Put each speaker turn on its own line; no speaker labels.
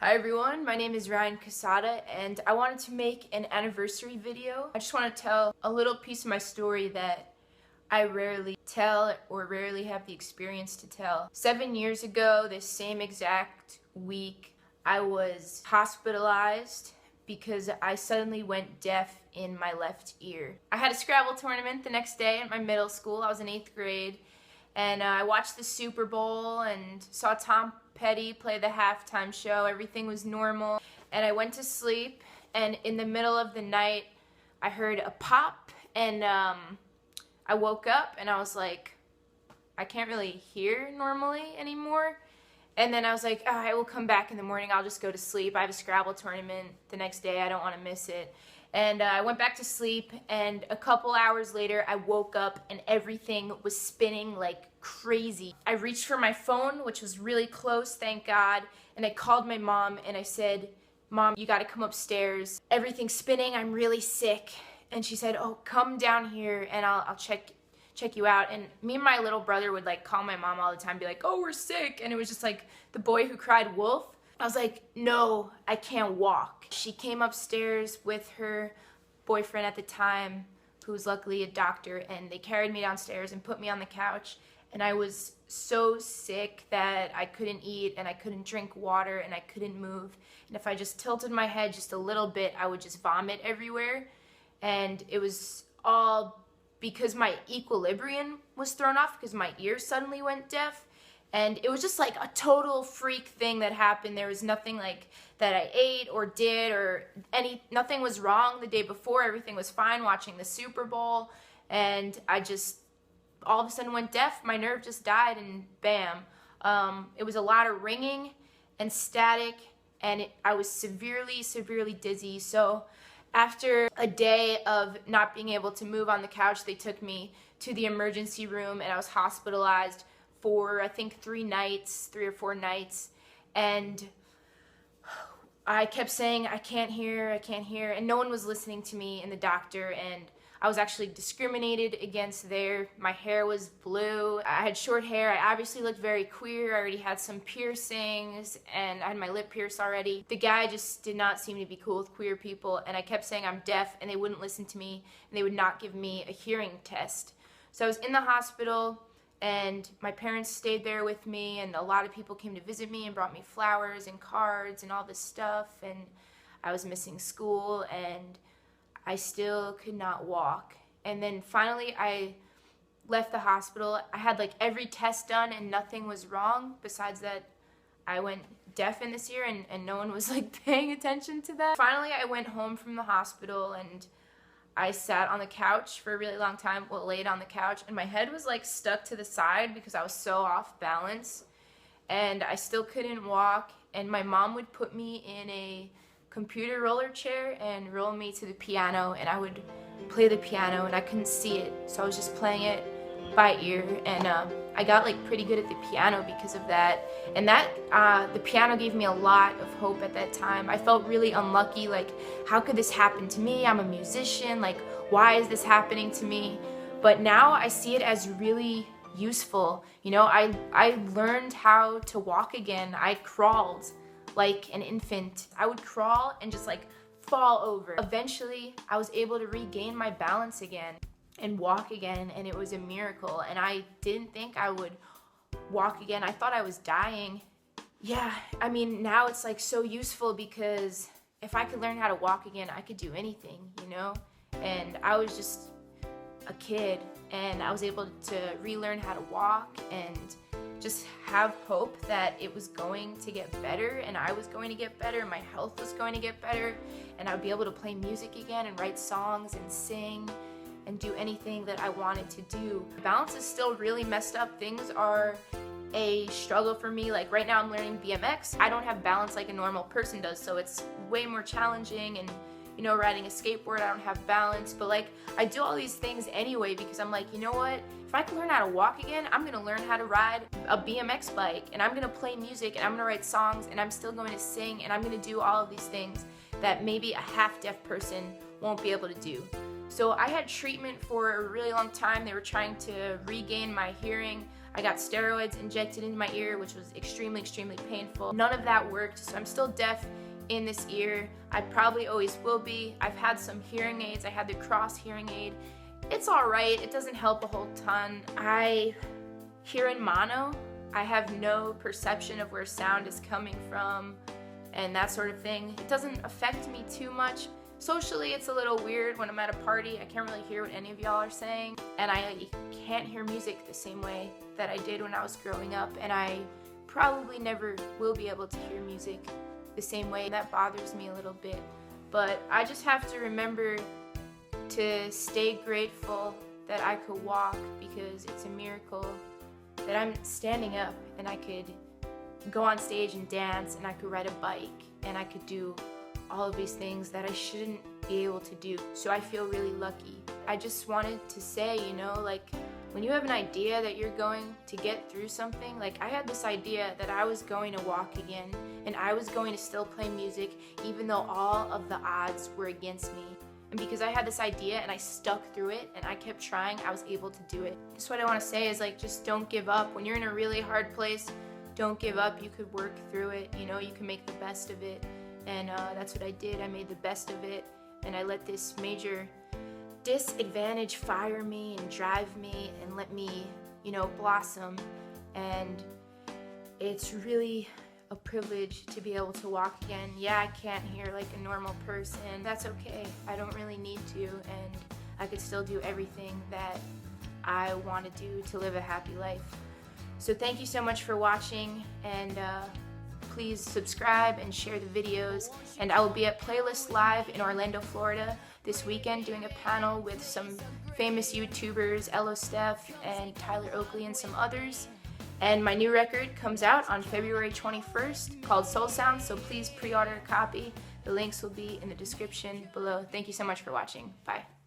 Hi everyone, my name is Ryan Cassata and I wanted to make an anniversary video. I just want to tell a little piece of my story that I rarely tell or rarely have the experience to tell. 7 years ago, this same exact week, I was hospitalized because I suddenly went deaf in my left ear. I had a Scrabble tournament the next day at my middle school. I was in 8th grade. And I watched the Super Bowl and saw Tom Petty play the halftime show. Everything was normal. And I went to sleep, and in the middle of the night, I heard a pop, and I woke up, and I was like, I can't really hear normally anymore. And then I was like, I will come back in the morning. I'll just go to sleep. I have a Scrabble tournament the next day. I don't want to miss it. And I went back to sleep, and a couple hours later, I woke up, and everything was spinning like crazy. I reached for my phone, which was really close, thank God, and I called my mom, and I said, Mom, you gotta come upstairs. Everything's spinning. I'm really sick. And she said, oh, come down here, and I'll check you out. And me and my little brother would like call my mom all the time, be like, oh, we're sick. And it was just like the boy who cried wolf. I was like, no, I can't walk. She came upstairs with her boyfriend at the time, who was luckily a doctor, and they carried me downstairs and put me on the couch. And I was so sick that I couldn't eat and I couldn't drink water and I couldn't move. And if I just tilted my head just a little bit, I would just vomit everywhere. And it was all because my equilibrium was thrown off because my ear suddenly went deaf. And it was just like a total freak thing that happened. There was nothing like that I ate or did or nothing was wrong the day before. Everything was fine watching the Super Bowl. And I just all of a sudden went deaf. My nerve just died and bam. It was a lot of ringing and static, and I was severely dizzy. So after a day of not being able to move on the couch, they took me to the emergency room, and I was hospitalized for I think 3 or 4 nights, and I kept saying, I can't hear, and no one was listening to me and the doctor, and I was actually discriminated against there. My hair was blue, I had short hair, I obviously looked very queer, I already had some piercings, and I had my lip pierced already. The guy just did not seem to be cool with queer people, and I kept saying I'm deaf, and they wouldn't listen to me, and they would not give me a hearing test. So I was in the hospital, and my parents stayed there with me, and a lot of people came to visit me and brought me flowers and cards and all this stuff, and I was missing school, and I still could not walk. And then finally I left the hospital. I had like every test done and nothing was wrong, besides that I went deaf in this ear, and no one was like paying attention to that. Finally I went home from the hospital, and I sat on the couch for a really long time, laid on the couch, and my head was like stuck to the side because I was so off balance, and I still couldn't walk, and my mom would put me in a computer roller chair and roll me to the piano, and I would play the piano, and I couldn't see it, so I was just playing it by ear, and I got like pretty good at the piano because of that, and the piano gave me a lot of hope at that time. I felt really unlucky, like how could this happen to me? I'm a musician, like why is this happening to me? But now I see it as really useful. You know, I learned how to walk again. I crawled like an infant. I would crawl and just like fall over. Eventually I was able to regain my balance again and walk again, and it was a miracle, and I didn't think I would walk again. I thought I was dying. Yeah, I mean, now it's like so useful because if I could learn how to walk again, I could do anything, you know? And I was just a kid, and I was able to relearn how to walk and just have hope that it was going to get better, and I was going to get better, my health was going to get better, and I would be able to play music again and write songs and sing and do anything that I wanted to do. Balance is still really messed up. Things are a struggle for me. Like right now I'm learning BMX. I don't have balance like a normal person does, so it's way more challenging, and you know, riding a skateboard, I don't have balance, but like I do all these things anyway because I'm like, you know what? If I can learn how to walk again, I'm gonna learn how to ride a BMX bike, and I'm gonna play music, and I'm gonna write songs, and I'm still going to sing, and I'm gonna do all of these things that maybe a half-deaf person won't be able to do. So I had treatment for a really long time. They were trying to regain my hearing. I got steroids injected into my ear, which was extremely, extremely painful. None of that worked, so I'm still deaf in this ear. I probably always will be. I've had some hearing aids. I had the cross hearing aid. It's all right. It doesn't help a whole ton. I hear in mono. I have no perception of where sound is coming from and that sort of thing. It doesn't affect me too much. Socially, it's a little weird when I'm at a party. I can't really hear what any of y'all are saying, and I can't hear music the same way that I did when I was growing up, and I probably never will be able to hear music the same way. That bothers me a little bit, but I just have to remember to stay grateful that I could walk, because it's a miracle that I'm standing up and I could go on stage and dance, and I could ride a bike, and I could do all of these things that I shouldn't be able to do. So I feel really lucky. I just wanted to say, you know, like, when you have an idea that you're going to get through something, like I had this idea that I was going to walk again, and I was going to still play music even though all of the odds were against me. And because I had this idea and I stuck through it and I kept trying, I was able to do it. Just what I want to say is, like, just don't give up. When you're in a really hard place, don't give up. You could work through it, you know, you can make the best of it. And that's what I did. I made the best of it, and I let this major disadvantage fire me and drive me and let me, you know, blossom. And it's really a privilege to be able to walk again. Yeah, I can't hear like a normal person. That's okay. I don't really need to, and I could still do everything that I want to do to live a happy life. So thank you so much for watching, and please subscribe and share the videos. And I will be at Playlist Live in Orlando, Florida this weekend doing a panel with some famous YouTubers, Elo Steph and Tyler Oakley and some others. And my new record comes out on February 21st called Soul Sound, so please pre-order a copy. The links will be in the description below. Thank you so much for watching. Bye.